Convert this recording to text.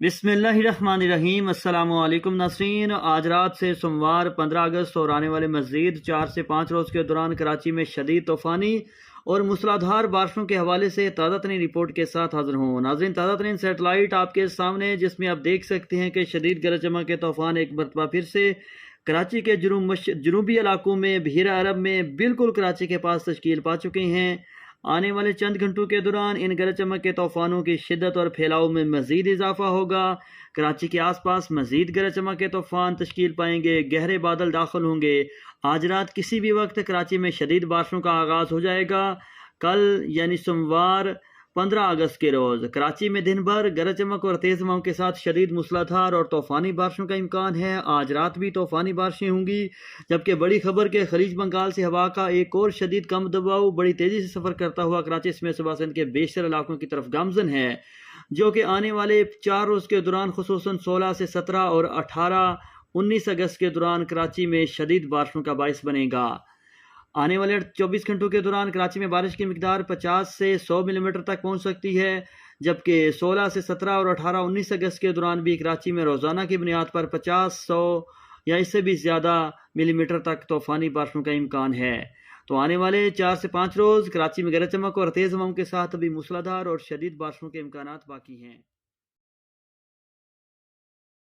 बिस्मिल्लाहिर्रहमानिर्रहीम। अस्सलामुअलैकुम नाज़रीन, आज रात से सोमवार 15 अगस्त और आने वाले मज़ीद 4 से 5 रोज़ के दौरान कराची में शदीद तूफ़ानी और मूसलाधार बारिशों के हवाले से ताज़ा तरीन रिपोर्ट के साथ हाजिर हूँ। नाज़रीन, ताज़ा तरीन सेटेलाइट आपके सामने, जिसमें आप देख सकते हैं कि शदीद गरज चमक के तूफ़ान एक मरतबा फिर से कराची के जनूबी इलाकों में बहीरा अरब में बिल्कुल कराची के पास तश्कील पा चुके हैं। आने वाले चंद घंटों के दौरान इन गरज चमक के तूफ़ानों की शिद्दत और फैलाव में मज़ीद इजाफा होगा। कराची के आसपास मज़ीद गरज चमक के तूफ़ान तश्कील पाएंगे, गहरे बादल दाखिल होंगे। आज रात किसी भी वक्त कराची में शदीद बारिशों का आगाज़ हो जाएगा। कल यानी सोमवार 15 अगस्त के रोज़ कराची में दिन भर गरज चमक और तेज़ हवाओं के साथ शदीद मूसलाधार और तूफ़ानी बारिशों का इम्कान है। आज रात भी तूफ़ानी बारिशें होंगी, जबकि बड़ी खबर के खलीज बंगाल से हवा का एक और शदीद कम दबाव बड़ी तेज़ी से सफ़र करता हुआ कराची समेत सूबा सिंध के बेशतर इलाकों की तरफ गामजन है, जो कि आने वाले 4 रोज़ के दौरान खुसूसन 16 से 17 और 18-19 अगस्त के दौरान कराची में शदीद बारिशों का बाइस बनेगा। आने वाले 24 घंटों के दौरान कराची में बारिश की मिकदार 50 से 100 मिलीमीटर तक पहुंच सकती है, जबकि 16 से 17 और 18-19 अगस्त के दौरान भी कराची में रोज़ाना की बुनियाद पर 50-100 या इससे भी ज़्यादा मिलीमीटर तक तूफ़ानी बारिशों का इम्कान है। तो आने वाले 4 से 5 रोज़ कराची में गरज चमक और तेज़ हवाओं के साथ अभी मूसलाधार और शदीद बारिशों के इम्कानात बाकी हैं।